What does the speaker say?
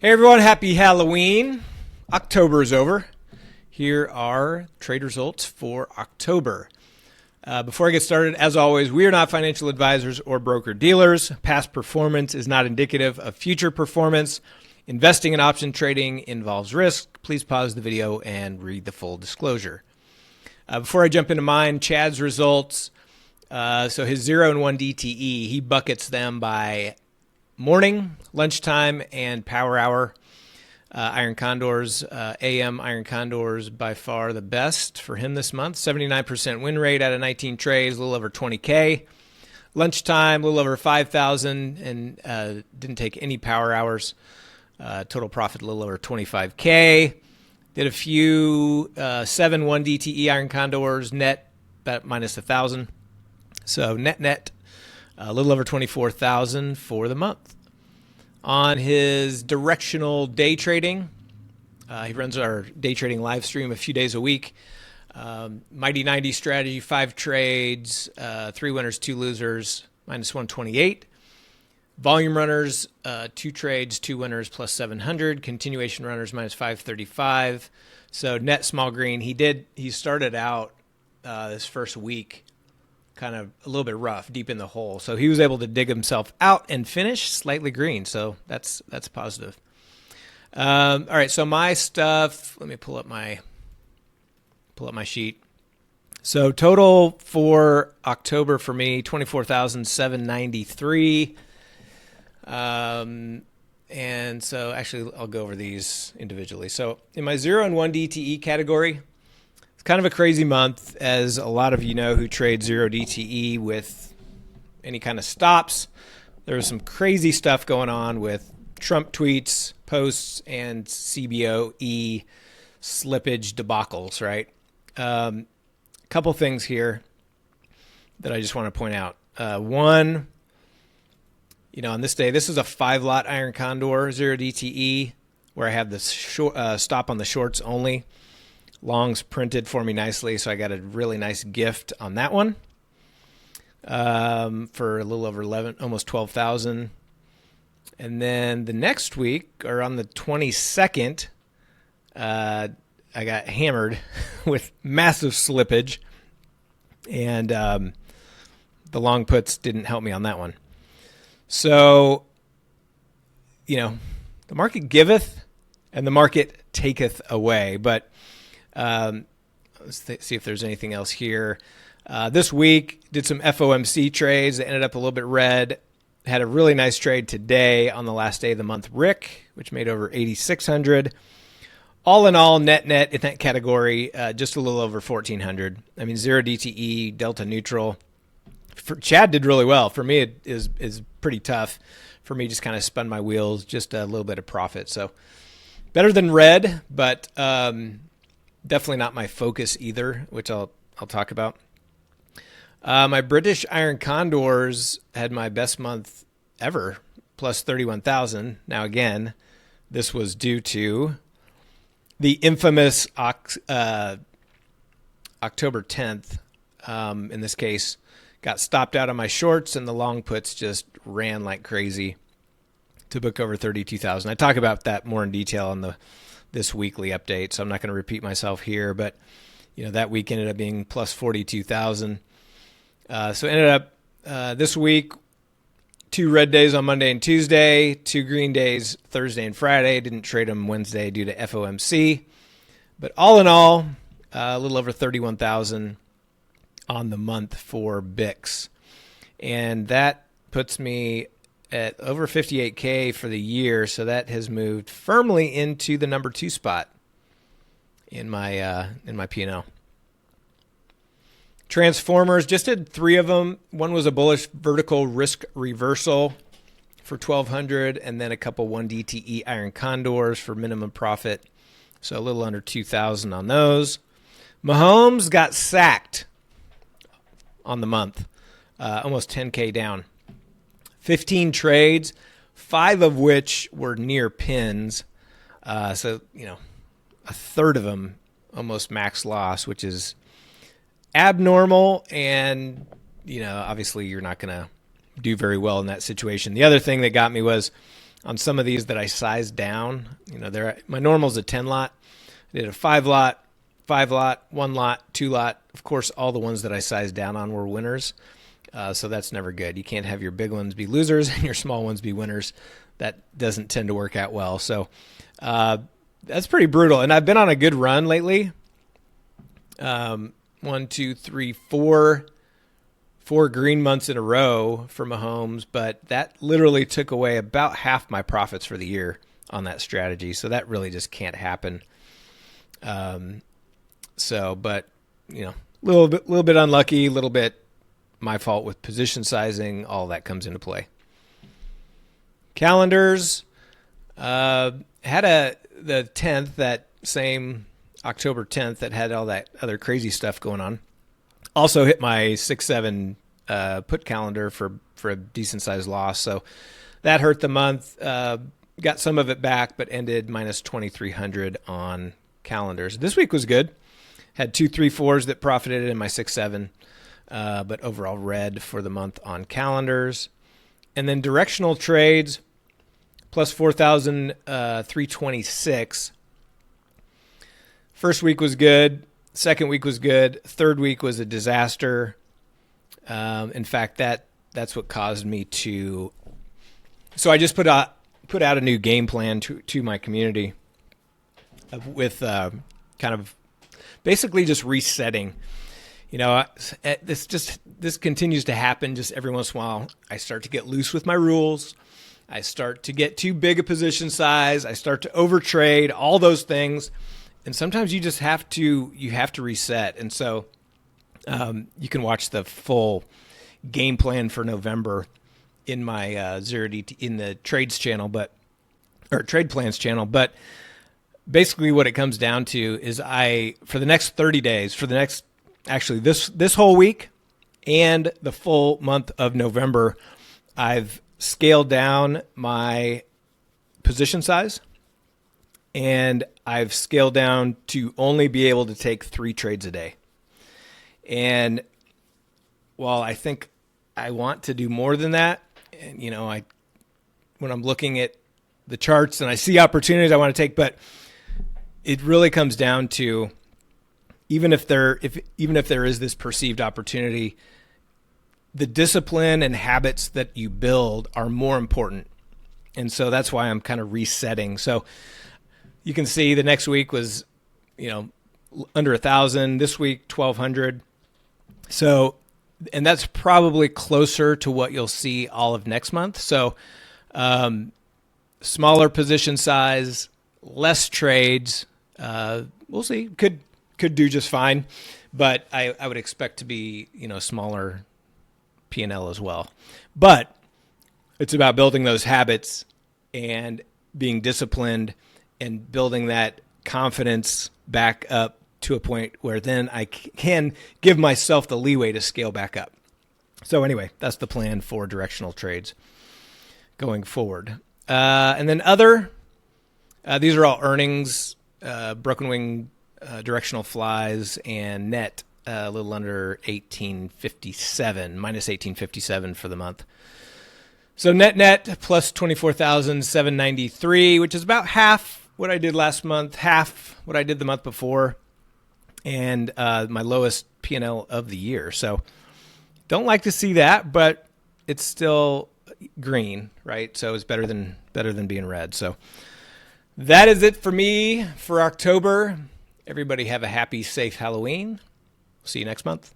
Hey everyone, happy Halloween. October is over. Here are trade results for October. Before I get started, as always, we are not financial advisors or broker-dealers. Past performance is not indicative of future performance. Investing in option trading involves risk. Please pause the video and read the full disclosure. Before I jump into mine, Chad's results. So his 0 and 1 DTE, he buckets them by morning, lunchtime, and power hour. Iron Condors, AM Iron Condors by far the best for him this month. 79% win rate out of 19 trades, a little over 20K. Lunchtime, a little over 5,000, and didn't take any power hours. Total profit a little over 25K. Did a few 7-1 DTE Iron Condors, net about minus 1,000. So net a little over 24,000 for the month. On his directional day trading, he runs our day trading live stream a few days a week. Mighty 90 strategy, 5 trades, 3 winners, 2 losers, minus 128. Volume runners, 2 trades, 2 winners, plus 700. Continuation runners, minus 535. So net small green. He started out this first week kind of a little bit rough, deep in the hole. So he was able to dig himself out and finish slightly green. So that's positive. All right, so my stuff, let me pull up my sheet. So total for October for me, 24,793. And so actually I'll go over these individually. So in my 0 and 1 DTE category, kind of a crazy month, as a lot of you know who trade 0 DTE with any kind of stops. There was some crazy stuff going on with Trump tweets, posts, and CBOE slippage debacles, right? Couple things here that I just want to point out. One, on this day, this is a 5-lot Iron Condor 0 DTE where I have the stop on the shorts only. Longs printed for me nicely, so I got a really nice gift on that one for a little over 11, almost 12,000. And then the next week, or on the 22nd, I got hammered with massive slippage, and the long puts didn't help me on that one. So, the market giveth and the market taketh away, but let's see if there's anything else here. This week, did some FOMC trades that ended up a little bit red. Had a really nice trade today on the last day of the month, Rick, which made over 8,600. All in all, net in that category, just a little over 1,400. I mean, 0 DTE, delta neutral. Chad did really well. For me, it is pretty tough. For me, just kind of spun my wheels, just a little bit of profit. So better than red, but definitely not my focus either, which I'll talk about. My British Iron Condors had my best month ever, plus 31,000. Now again, this was due to the infamous October 10th. In this case, got stopped out on my shorts, and the long puts just ran like crazy to book over 32,000. I talk about that more in detail on this weekly update, so I'm not going to repeat myself here, but that week ended up being plus 42,000. So ended up this week, 2 red days on Monday and Tuesday, 2 green days Thursday and Friday. Didn't trade them Wednesday due to FOMC, but all in all, a little over 31,000 on the month for BIX, and that puts me at over 58K for the year, so that has moved firmly into the number 2 spot in my P&L. Transformers, just did 3 of them. One was a bullish vertical risk reversal for 1,200, and then a couple 1 DTE Iron Condors for minimum profit, so a little under 2,000 on those. Mahomes got sacked on the month, almost 10K down. 15 trades, 5 of which were near pins. So, a third of them almost max loss, which is abnormal. And, obviously you're not going to do very well in that situation. The other thing that got me was on some of these that I sized down. My normal is a 10 lot. I did a 5 lot, 1 lot, 2 lot. Of course, all the ones that I sized down on were winners. So that's never good. You can't have your big ones be losers and your small ones be winners. That doesn't tend to work out well. So that's pretty brutal. And I've been on a good run lately. 1, 2, 3, 4 green months in a row for Mahomes, but that literally took away about half my profits for the year on that strategy. So that really just can't happen. But little bit unlucky, a little bit my fault with position sizing. All that comes into play. Calendars had the 10th, that same October 10th, that had all that other crazy stuff going on. Also hit my 6-7 put calendar for a decent sized loss, so that hurt the month. Got some of it back, but ended minus 2,300 on calendars. This week was good. Had 2 3-4s that profited in my 6-7, but overall red for the month on calendars. And then directional trades plus 4,326. First week was good. Second week was good. Third week was a disaster. In fact, that's what caused me to. So I just put out a new game plan to my community with kind of basically just resetting. This continues to happen just every once in a while. I start to get loose with my rules. I start to get too big a position size. I start to overtrade, all those things. And sometimes you just have to reset. And so you can watch the full game plan for November in my in the trades channel, or trade plans channel. But basically what it comes down to is for the next 30 days, this whole week and the full month of November, I've scaled down my position size. And I've scaled down to only be able to take 3 trades a day. And while I think I want to do more than that, and when I'm looking at the charts and I see opportunities I want to take, but it really comes down to even if there is this perceived opportunity, the discipline and habits that you build are more important. And so that's why I'm kind of resetting. So you can see the next week was, under 1,000. This week, 1,200. So, and that's probably closer to what you'll see all of next month. So, smaller position size, less trades. We'll see. Could do just fine, but I would expect to be, smaller P&L as well. But it's about building those habits and being disciplined and building that confidence back up to a point where then I can give myself the leeway to scale back up. So anyway, that's the plan for directional trades going forward. And then these are all earnings, broken wing, directional flies, and net a little under 1857, minus 1857 for the month. So net plus 24,793, which is about half what I did last month, half what I did the month before, and my lowest P&L of the year. So don't like to see that, but it's still green, right? So it's better than being red. So that is it for me for October. Everybody have a happy, safe Halloween. See you next month.